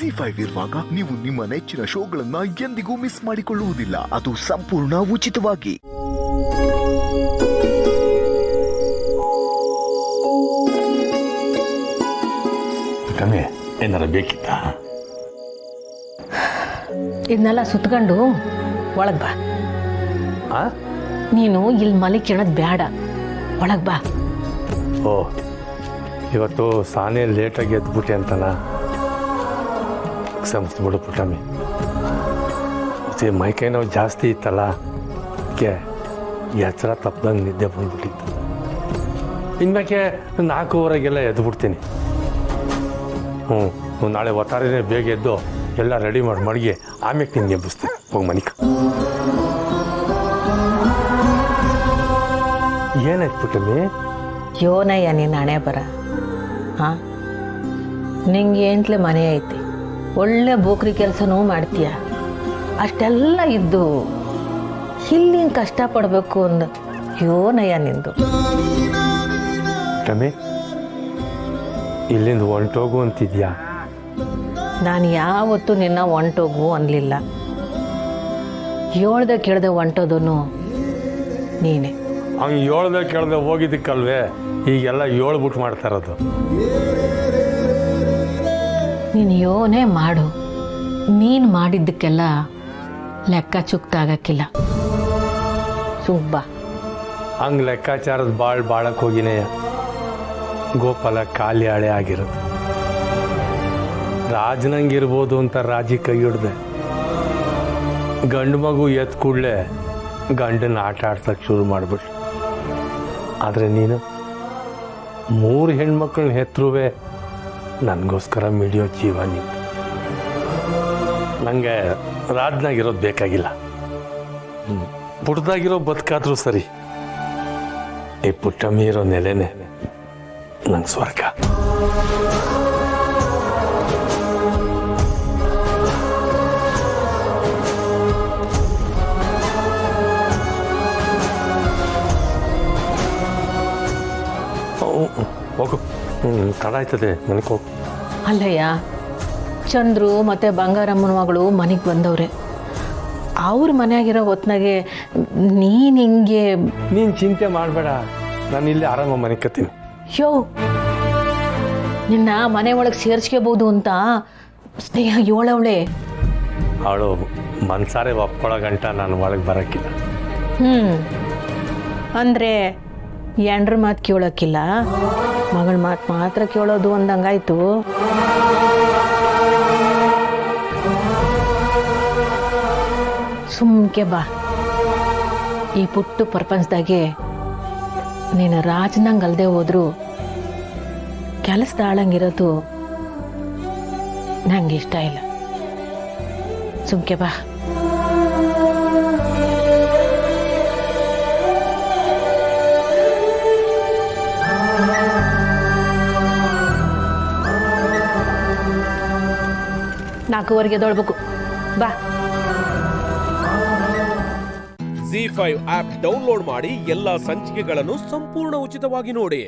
ZEE5 ಇರುವಾಗ ನೀವು ನಿಮ್ಮ ನೆಚ್ಚಿನ ಶೋಗಳನ್ನ ಎಂದಿಗೂ ಮಿಸ್ ಮಾಡಿಕೊಳ್ಳುವುದಿಲ್ಲ. ಅದು ಸಂಪೂರ್ಣ ಉಚಿತವಾಗಿ. ಕಮ್ಮಿ ಏನಾರ ಬೇಕಿತ್ತ? ಇದನ್ನೆಲ್ಲ ಸುತ್ಕೊಂಡು ಒಳಗೆ ಬಾ. ನೀನು ಇಲ್ಲಿ ಮಲಿ ಕೇಳೋದು ಬೇಡ, ಒಳಗೆ ಬಾ. ಓ, ಇವತ್ತು ಸಾನೇ ಲೇಟಾಗಿ ಎದ್ಬಿಟ್ಟೆ ಅಂತನ ಸಂಸ್ಬಿಡು ಪುಟ್ಟಮ್ಮಿ. ಮತ್ತೆ ಮೈಕೈ ನೋವು ಜಾಸ್ತಿ ಇತ್ತಲ್ಲ, ಅದಕ್ಕೆ ಎಚ್ಚರ ತಪ್ಪದಂಗೆ ನಿದ್ದೆ ಬಂದ್ಬಿಟ್ಟಿತ್ತು. ಇನ್ಮೇಕೆ 4:15 ಎದ್ಬಿಡ್ತೀನಿ. ನಾಳೆ ಒತ್ತಾರನೇ ಬೇಗ ಎದ್ದು ಎಲ್ಲ ರೆಡಿ ಮಾಡಿ ಮಡಗಿ ಆಮೇಲೆ ನಿನ್ಗೆ ಎಬ್ಬಿಸ್ತೀನಿ. ಹೋಗಿ ಮನಿಕ. ಏನಾಯ್ತು ಪುಟ್ಟಮ್ಮಿ? ಯೋನಯ್ಯ ನೀನು ಹಣೆ ಬರ. ಹಾಂ, ನಿಂಗೆ ಎಂಟ್ಲೆ ಮನೆ ಐತಿ, ಒಳ್ಳೆ ಬೋಕ್ರಿ ಕೆಲಸನೂ ಮಾಡ್ತೀಯ. ಅಷ್ಟೆಲ್ಲ ಇದ್ದು ಇಲ್ಲಿ ಕಷ್ಟಪಡಬೇಕು ಅಂದ ಯೋನಯ್ಯ ನಿಂದು. ಪುಟ್ಟಮ್ಮಿ, ಇಲ್ಲಿಂದ ಹೊಂಟೋಗು ಅಂತಿದ್ಯಾ? ನಾನು ಯಾವತ್ತೂ ನಿನ್ನ ಹೊಂಟೋಗು ಅನ್ನಲಿಲ್ಲ. ಹೇಳ್ದೆ ಕೇಳ್ದೆ ಹೊಂಟೋದನು ನೀನೆ. ಹಂಗೆ ಹೇಳ್ದೆ ಕೇಳ್ದೆ ಹೋಗಿದ್ದಕ್ಕಲ್ವೇ ಈಗೆಲ್ಲ ಹೇಳ್ಬಿಟ್ಟು ಮಾಡ್ತಾ ಇರೋದು. ನೀನು ಯೋನೇ ಮಾಡು, ನೀನು ಮಾಡಿದ್ದಕ್ಕೆಲ್ಲ ಲೆಕ್ಕ ಚುಕ್ತಾಗಕ್ಕಿಲ್ಲ. ಸುಬ್ಬ ಹಂಗೆ ಲೆಕ್ಕಾಚಾರದ ಬಾಳಕ್ಕೆ ಹೋಗಿನೇ ಗೋಪಾಲ ಖಾಲಿ ಹಳೆ ಆಗಿರೋದು. ರಾಜನಂಗಿರ್ಬೋದು ಅಂತ ರಾಜಿ ಕೈ ಹಿಡ್ದೆ. ಗಂಡು ಮಗು ಎತ್ ಕೂಡಲೇ ಗಂಡನ ಆಟ ಆಡ್ಸೋಕ್ಕೆ ಶುರು ಮಾಡಿಬಿಟ್ಟು. ಆದರೆ ನೀನು 3 ಹೆಣ್ಮಕ್ಳನ್ನ ಹೆತ್ತರುವೆ ನನಗೋಸ್ಕರ ಮಿಡಿಯೋ ಜೀವ ನಿಂತು. ನನಗೆ ರಾಜನಾಗಿರೋದು ಬೇಕಾಗಿಲ್ಲ, ಪುಟ್ಟದಾಗಿರೋ ಬದುಕಾದ್ರೂ ಸರಿ. ಈ ಪುಟ್ಟಮ್ಮಿ ಇರೋ ನೆಲೆನೇ ನಂಗೆ ಸ್ವರ್ಗ. ಹೋಗು, ತಡ ಆಯ್ತದೆ, ಮನೆಗೆ ಹೋಗು. ಅಲ್ಲಯ್ಯ, ಚಂದ್ರು ಮತ್ತು ಬಂಗಾರಮ್ಮನ ಮಗಳು ಮನೆಗೆ ಬಂದವ್ರೆ. ಅವ್ರ ಮನೆಯಾಗಿರೋ ಹೊತ್ನಾಗೆ ನೀನು ಹಿಂಗೆ. ನೀನು ಚಿಂತೆ ಮಾಡಬೇಡ, ನಾನು ಇಲ್ಲಿ ಆರಾಮ ಮನೆಕತ್ತೀನಿ. ಯೋ, ನಿನ್ನ ಮನೆ ಒಳಗೆ ಸೇರಿಸ್ಕೋಬಹುದು ಅಂತ ಸ್ನೇಹ ಹೇಳವಳೆ. ಅವಳು ಮನ್ಸಾರೆ ಒಪ್ಕೊಳ್ಳೋ ಗಂಟ ನಾನು ಒಳಗೆ ಬರೋಕ್ಕಿಲ್ಲ. ಅಂದರೆ ಎಂಡ್ರ ಮಾತು ಕೇಳೋಕ್ಕಿಲ್ಲ, ಮಗಳ ಮಾತು ಮಾತ್ರ ಕೇಳೋದು ಅಂದಂಗಾಯ್ತು. ಸುಮ್ಕೆ ಬಾ. ಈ ಪುಟ್ಟ ಪ್ರಪಂಚದಾಗೆ ನೀನು ರಾಜನಂಗೆ ಅಲ್ಲದೆ ಹೋದ್ರು ಕೆಲಸದಾಳಂಗಿರೋದು ನಂಗೆ ಇಷ್ಟ ಇಲ್ಲ. ಸುಮ್ಕೆ ಬಾ. ನಾಲ್ಕುವರೆಗೆ ಎದ್ದೇಳ್ಬೇಕು, ಬಾ. ZEE5 ಆಪ್ ಡೌನ್ಲೋಡ್ ಮಾಡಿ ಎಲ್ಲಾ ಸಂಚಿಕೆಗಳನ್ನು ಸಂಪೂರ್ಣ ಉಚಿತವಾಗಿ ನೋಡಿ.